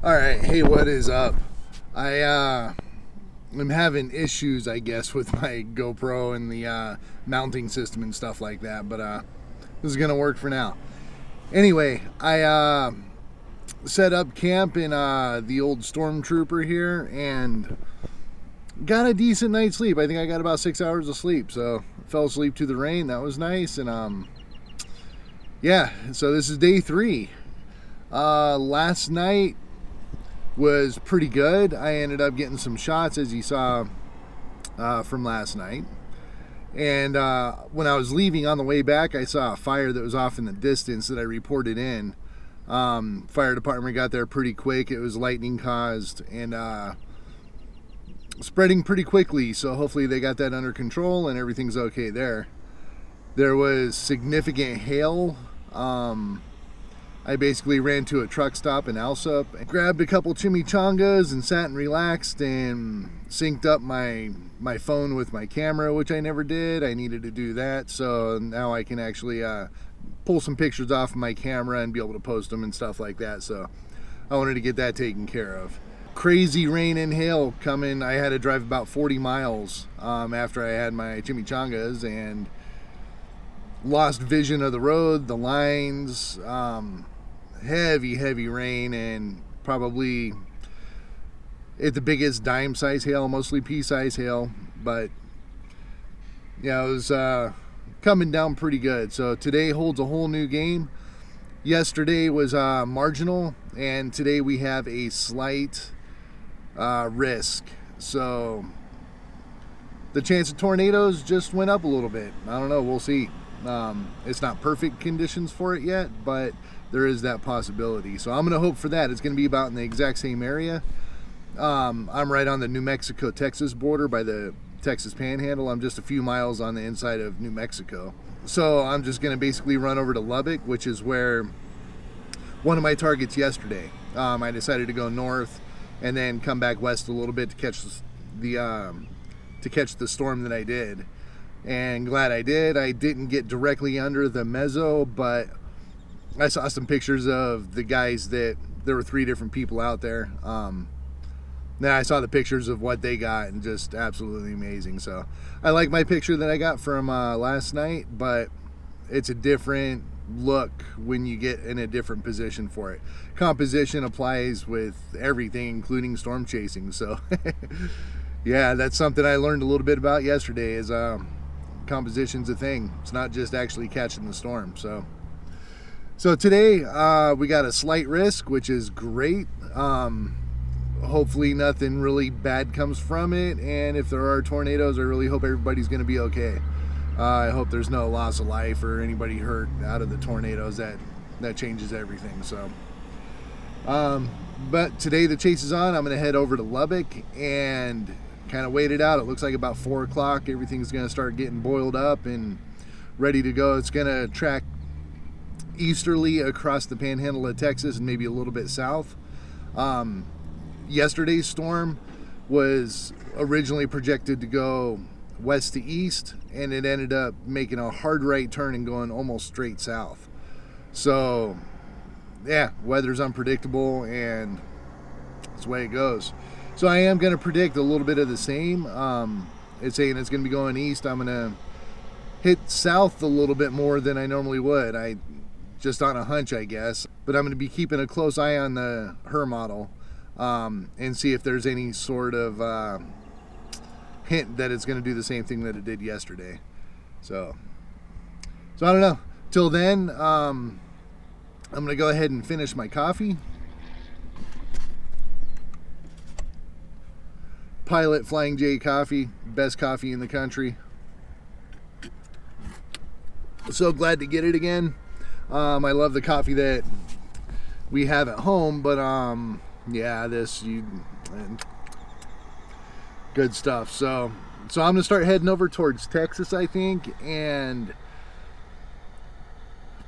Alright, hey, what is up? I'm having issues, I guess, with my GoPro and the mounting system and stuff like that, but this is gonna work for now. Anyway, I set up camp in the old Stormtrooper here and got a decent night's sleep. I think I got about 6 hours of sleep, so fell asleep to the rain. That was nice. And yeah, so this is day 3. Last night was pretty good. I ended up getting some shots, as you saw from last night. And when I was leaving on the way back, I saw a fire that was off in the distance that I reported in. Fire department got there pretty quick. It was lightning caused and spreading pretty quickly, so hopefully they got that under control and everything's okay there. There was significant hail. I basically ran to a truck stop in Alsop, grabbed a couple chimichangas and sat and relaxed and synced up my phone with my camera, which I never did. I needed to do that, so now I can actually pull some pictures off of my camera and be able to post them and stuff like that. So I wanted to get that taken care of. Crazy rain and hail coming. I had to drive about 40 miles after I had my chimichangas and lost vision of the road, the lines. Heavy rain, and probably at the biggest dime size hail, mostly pea size hail, but yeah, it was coming down pretty good. So today holds a whole new game. Yesterday was marginal, and today we have a slight risk. So the chance of tornadoes just went up a little bit. I don't know, we'll see. It's not perfect conditions for it yet, but there is that possibility. So I'm going to hope for that. It's going to be about in the exact same area. I'm right on the New Mexico-Texas border by the Texas Panhandle. I'm just a few miles on the inside of New Mexico. So I'm just going to basically run over to Lubbock, which is where one of my targets yesterday. I decided to go north and then come back west a little bit to catch the storm that I did. And glad I did. I didn't get directly under the mezzo, but I saw some pictures of the guys that there were 3 different people out there. Then I saw the pictures of what they got, and just absolutely amazing. So I like my picture that I got from last night, but it's a different look when you get in a different position for it. Composition applies with everything, including storm chasing. So yeah, that's something I learned a little bit about yesterday, is composition's a thing. It's not just actually catching the storm. So today we got a slight risk, which is great. Hopefully nothing really bad comes from it, and if there are tornadoes, I really hope everybody's going to be okay. I hope there's no loss of life or anybody hurt out of the tornadoes. That changes everything. So but today the chase is on. I'm going to head over to Lubbock and kind of wait it out. It looks like about 4 o'clock everything's going to start getting boiled up and ready to go. It's going to track easterly across the Panhandle of Texas and maybe a little bit south. Yesterday's storm was originally projected to go west to east, and it ended up making a hard right turn and going almost straight south. So yeah, weather's unpredictable, and that's the way it goes. So I am going to predict a little bit of the same. It's saying it's going to be going east. I'm going to hit south a little bit more than I normally would. I just on a hunch, I guess. But I'm going to be keeping a close eye on the HER model and see if there's any sort of hint that it's going to do the same thing that it did yesterday. So I don't know. Till then, I'm going to go ahead and finish my coffee. Pilot Flying J coffee, best coffee in the country. So glad to get it again. I love the coffee that we have at home, but yeah, good stuff. So I'm gonna start heading over towards Texas, I think, and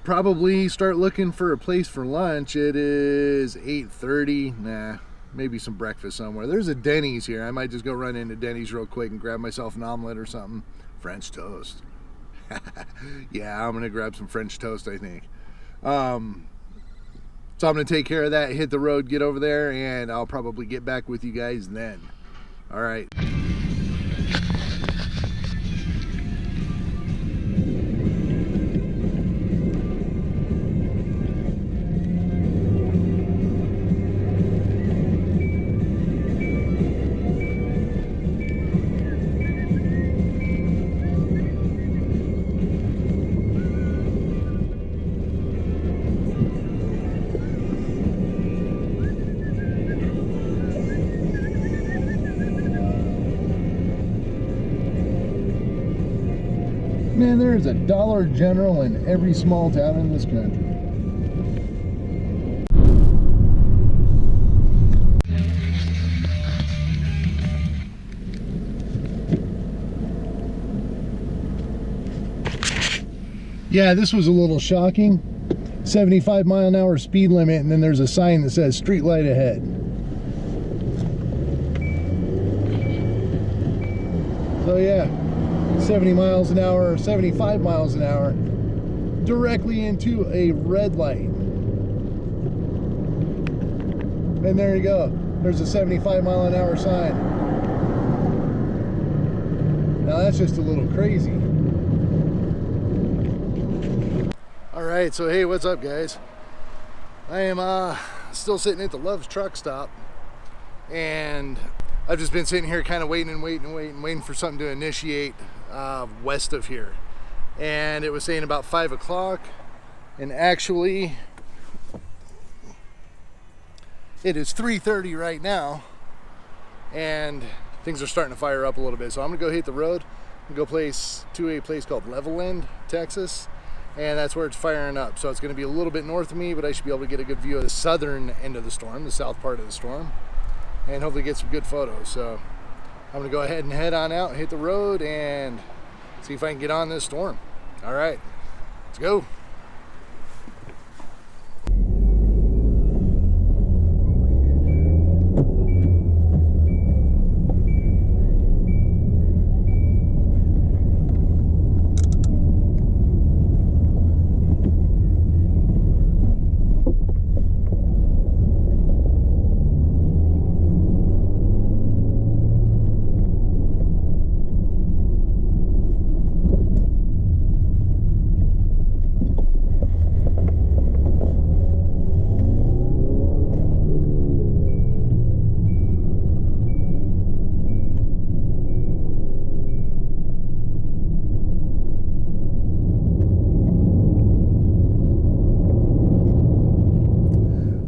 probably start looking for a place for lunch. It is 8:30. Maybe some breakfast somewhere. There's a Denny's here. I might just go run into Denny's real quick and grab myself an omelet or something. French toast. Yeah, I'm gonna grab some French toast, I think. So I'm going to take care of that, hit the road, get over there, and I'll probably get back with you guys then. All right. Man, there's a Dollar General in every small town in this country. Yeah, this was a little shocking. 75-mile-an-hour speed limit, and then there's a sign that says street light ahead. So yeah, 70 miles an hour, 75 miles an hour, directly into a red light. And there you go. There's a 75-mile-an-hour sign. Now that's just a little crazy. All right, so hey, what's up, guys? I am still sitting at the Love's truck stop, and I've just been sitting here kind of waiting for something to initiate west of here. And it was saying about 5 o'clock, and actually it is 3:30 right now, and things are starting to fire up a little bit. So I'm gonna go hit the road and go to a place called Levelland, Texas, and that's where it's firing up. So it's gonna be a little bit north of me, but I should be able to get a good view of the southern end of the storm, the south part of the storm, and hopefully get some good photos. So I'm gonna go ahead and head on out, hit the road, and see if I can get on this storm. All right, let's go.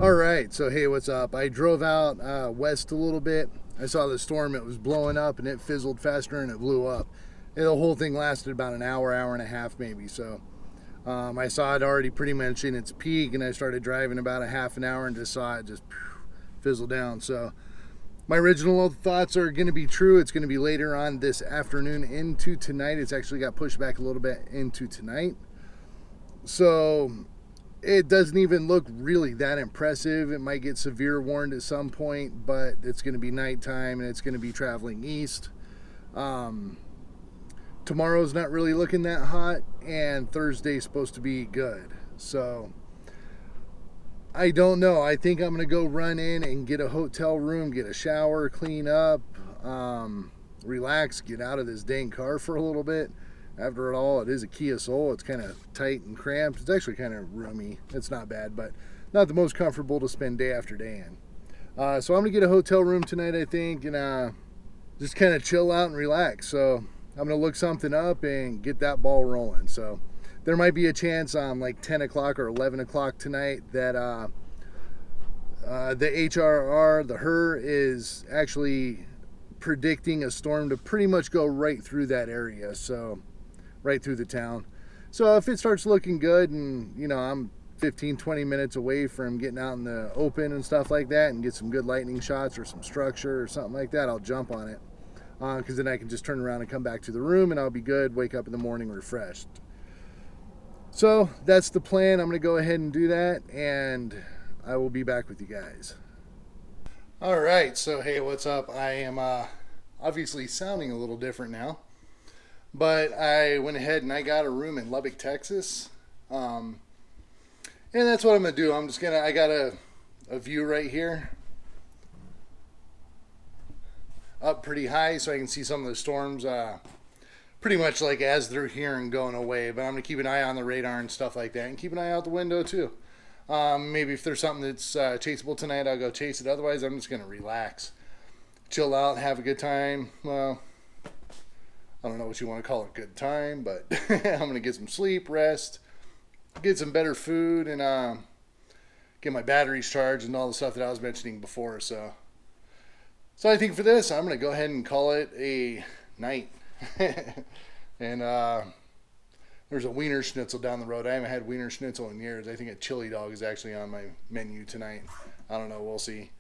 Alright, so hey, what's up? I drove out west a little bit. I saw the storm, it was blowing up, and it fizzled faster and it blew up. And the whole thing lasted about an hour and a half maybe. So I saw it already pretty much in its peak, and I started driving about a half an hour and just saw it just fizzle down. So my original thoughts are going to be true. It's going to be later on this afternoon into tonight. It's actually got pushed back a little bit into tonight. So it doesn't even look really that impressive. It might get severe warned at some point, but it's going to be nighttime and it's going to be traveling east. Tomorrow's not really looking that hot, and Thursday's supposed to be good. So I don't know. I think I'm going to go run in and get a hotel room, get a shower, clean up, relax, get out of this dang car for a little bit. After it all, it is a Kia Soul. It's kind of tight and cramped. It's actually kind of roomy. It's not bad, but not the most comfortable to spend day after day in. So I'm going to get a hotel room tonight, I think, and just kind of chill out and relax. So I'm going to look something up and get that ball rolling. So there might be a chance on like 10 o'clock or 11 o'clock tonight that the HRR, the HER, is actually predicting a storm to pretty much go right through that area. So right through the town. So if it starts looking good, and you know, I'm 15-20 minutes away from getting out in the open and stuff like that and get some good lightning shots or some structure or something like that, I'll jump on it, because then I can just turn around and come back to the room and I'll be good, wake up in the morning refreshed. So that's the plan. I'm going to go ahead and do that, and I will be back with you guys. All right, so hey, what's up? I am obviously sounding a little different now, but I went ahead and I got a room in Lubbock, Texas. And that's what I'm gonna do. I got a view right here up pretty high so I can see some of the storms pretty much like as they're here and going away. But I'm gonna keep an eye on the radar and stuff like that, and keep an eye out the window too. Maybe if there's something that's chaseable tonight, I'll go chase it. Otherwise, I'm just gonna relax, chill out, have a good time. Well, I don't know what you want to call a good time, but I'm gonna get some sleep, rest, get some better food, and get my batteries charged and all the stuff that I was mentioning before. So I think for this, I'm gonna go ahead and call it a night. And there's a Wiener Schnitzel down the road. I haven't had Wiener Schnitzel in years. I think a chili dog is actually on my menu tonight. I don't know. We'll see.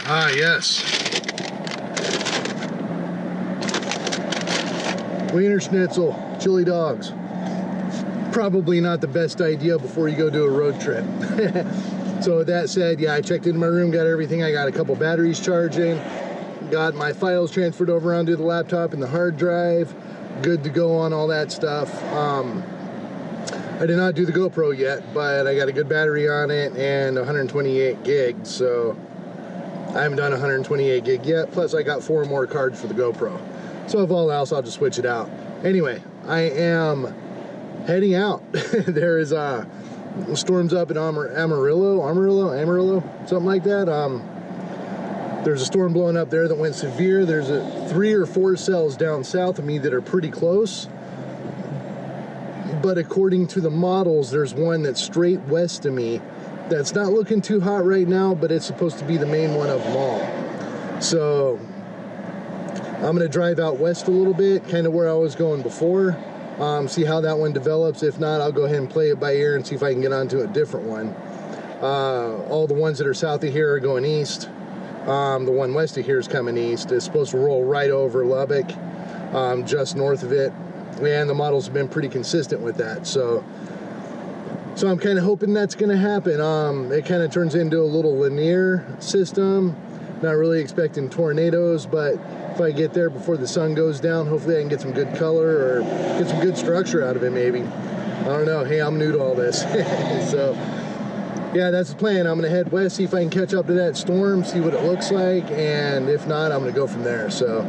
Ah, yes. Wiener Schnitzel, chili dogs. Probably not the best idea before you go do a road trip. So with that said, yeah, I checked into my room, got everything. I got a couple batteries charging, got my files transferred over onto the laptop and the hard drive. Good to go on all that stuff. I did not do the GoPro yet, but I got a good battery on it and 128 gigs, so I haven't done 128 gig yet. Plus I got 4 more cards for the GoPro. So if all else, I'll just switch it out. Anyway, I am heading out. There is storms up in Amarillo, something like that. There's a storm blowing up there that went severe. There's 3 or 4 cells down south of me that are pretty close. But according to the models, there's one that's straight west of me that's not looking too hot right now, but it's supposed to be the main one of them all. So I'm gonna drive out west a little bit, kind of where I was going before. See how that one develops. If not, I'll go ahead and play it by ear and see if I can get onto a different one. All the ones that are south of here are going east. The one west of here is coming east. It's supposed to roll right over Lubbock, just north of it. And the models have been pretty consistent with that. So I'm kind of hoping that's going to happen. It kind of turns into a little linear system. Not really expecting tornadoes, but if I get there before the sun goes down, hopefully I can get some good color or get some good structure out of it maybe. I don't know. Hey, I'm new to all this. So yeah, that's the plan. I'm going to head west, see if I can catch up to that storm, see what it looks like, and if not, I'm going to go from there. So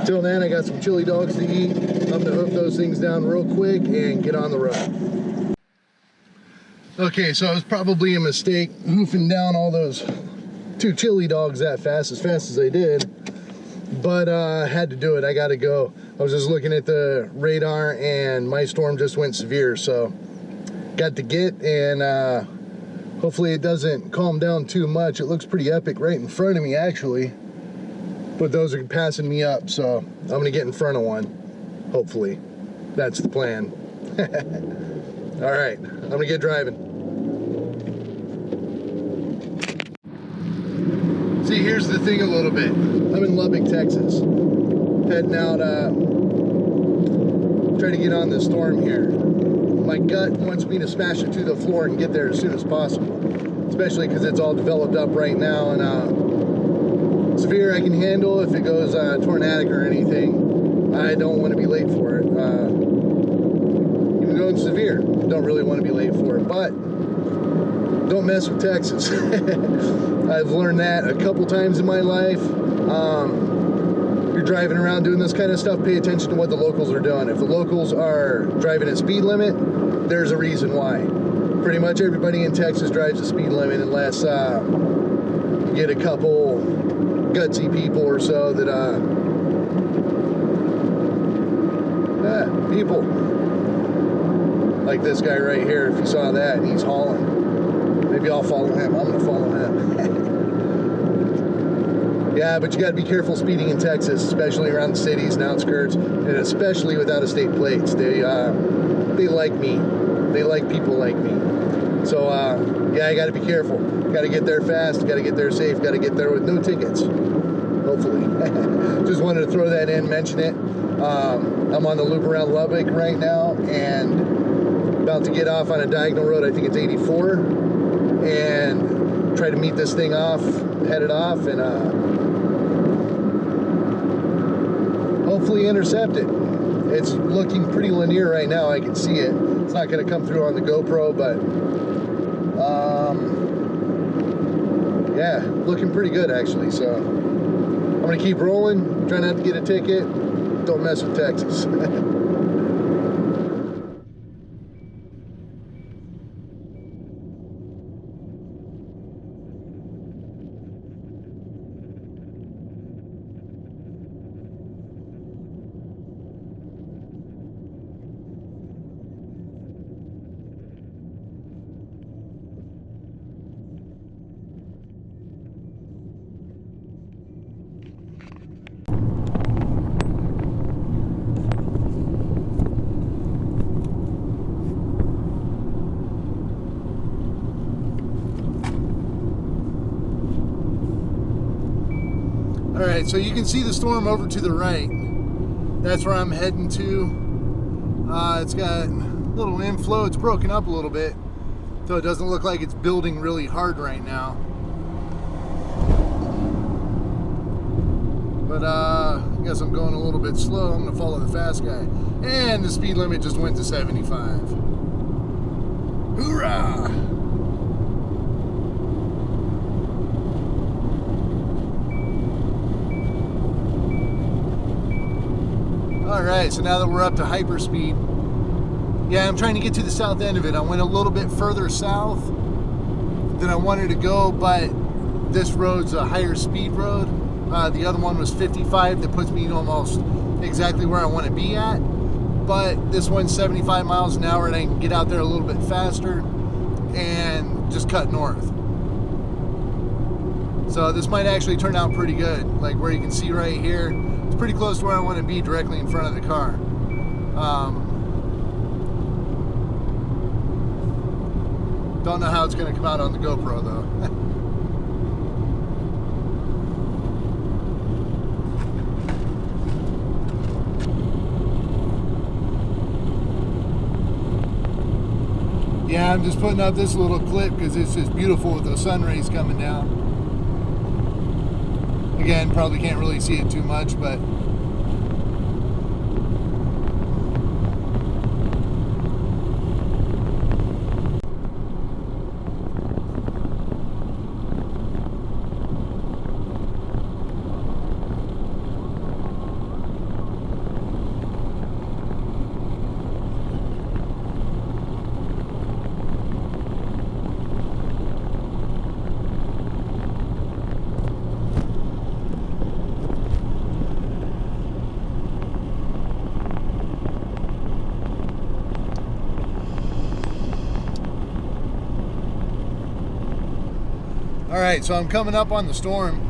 till then, I got some chili dogs to eat. I'm going to hoof those things down real quick and get on the road. Okay, so it was probably a mistake hoofing down all those 2 chili dogs that fast as I did, but I had to do it. I got to go. I was just looking at the radar and my storm just went severe, so got to get, and hopefully it doesn't calm down too much. It looks pretty epic right in front of me actually, but those are passing me up, so I'm gonna get in front of one, hopefully. That's the plan. All right, I'm gonna get driving. See, here's the thing a little bit. I'm in Lubbock, Texas. Heading out, trying to get on the storm here. My gut wants me to smash it to the floor and get there as soon as possible. Especially because it's all developed up right now, and severe I can handle. If it goes tornadic or anything, I don't want to be late for it. Even going severe, don't really want to be late for it. But don't mess with Texas. I've learned that a couple times in my life. You're driving around doing this kind of stuff, pay attention to what the locals are doing. If the locals are driving at speed limit, there's a reason why. Pretty much everybody in Texas drives the speed limit unless you get a couple gutsy people or so that people like this guy right here. If you saw that, he's hauling. Maybe I'll follow him. I'm gonna follow him. Yeah, but you got to be careful speeding in Texas, especially around the cities and outskirts, and especially with out-of-state plates. They like me. They like people like me. So yeah, I got to be careful. Got to get there fast. Got to get there safe. Got to get there with no tickets. Hopefully. Just wanted to throw that in, mention it. I'm on the loop around Lubbock right now, and about to get off on a diagonal road. I think it's 84, and try to meet this thing off, head it off, and hopefully intercept it. It's looking pretty linear right now. I can see it. It's not going to come through on the GoPro, but yeah, looking pretty good actually. So I'm going to keep rolling, try not to get a ticket. Don't mess with Texas. Alright, so you can see the storm over to the right. That's where I'm heading to. It's got a little inflow. It's broken up a little bit, so it doesn't look like it's building really hard right now. But I guess I'm going a little bit slow. I'm going to follow the fast guy. And the speed limit just went to 75. Hoorah! Alright, so now that we're up to hyperspeed, yeah, I'm trying to get to the south end of it. I went a little bit further south than I wanted to go, but this road's a higher speed road. The other one was 55, that puts me almost exactly where I want to be at. But this one's 75 miles an hour, and I can get out there a little bit faster and just cut north. So this might actually turn out pretty good. Like where you can see right here, it's pretty close to where I want to be, directly in front of the car. Don't know how it's going to come out on the GoPro though. Yeah, I'm just putting out this little clip because it's just beautiful with the sun rays coming down. Again, probably can't really see it too much, but alright, so I'm coming up on the storm.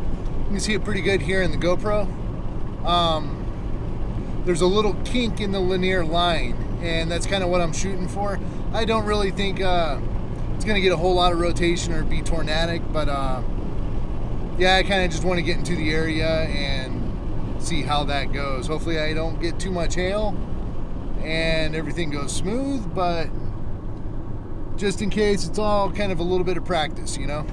You can see it pretty good here in the GoPro. There's a little kink in the linear line, and that's kind of what I'm shooting for. I don't really think it's going to get a whole lot of rotation or be tornadic, but yeah, I kind of just want to get into the area and see how that goes. Hopefully I don't get too much hail and everything goes smooth, but just in case, it's all kind of a little bit of practice, you know?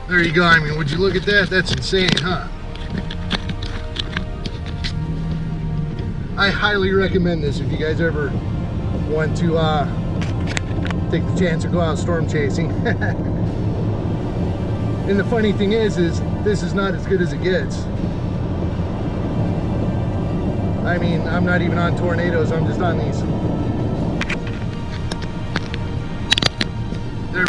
There you go. I mean, would you look at that? That's insane, huh? I highly recommend this if you guys ever want to take the chance to go out storm chasing. And the funny thing is this is not as good as it gets. I mean, I'm not even on tornadoes, I'm just on these. They're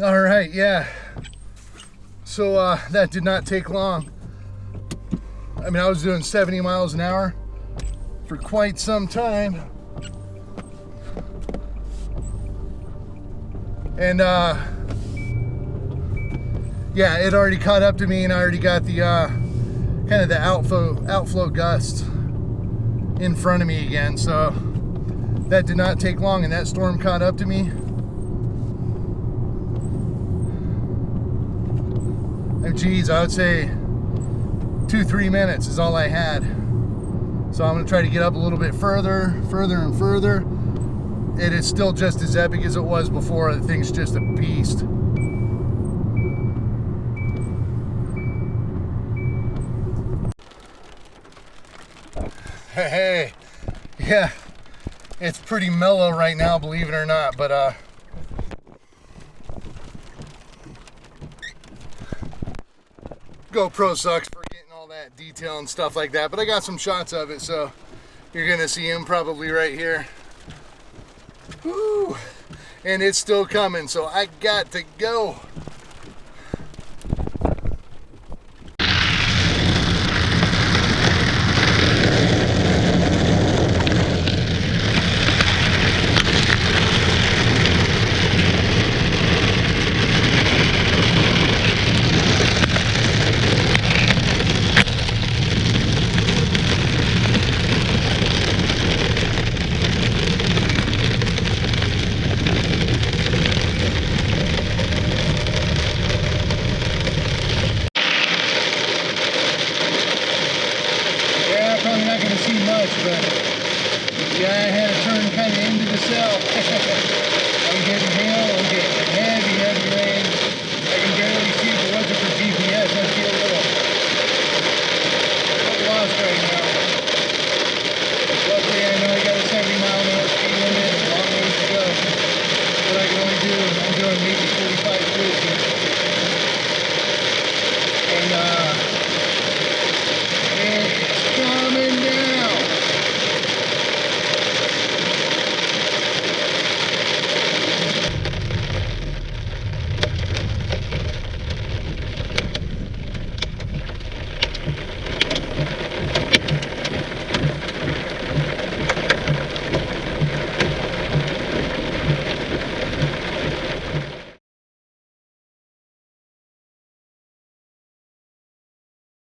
all right, yeah. So that did not take long. I mean, I was doing 70 miles an hour for quite some time. And yeah, it already caught up to me, and I already got the kind of the outflow gust in front of me again. So that did not take long, and that storm caught up to me. Geez, I would say 2-3 minutes is all I had. So I'm gonna try to get up a little bit further and further. It is still just as epic as it was before. The thing's just a beast. Hey, yeah, it's pretty mellow right now, believe it or not, but GoPro sucks for getting all that detail and stuff like that, but I got some shots of it, so you're gonna see him probably right here. Woo! And it's still coming, so I got to go. But yeah, I had to turn kind of into the cell.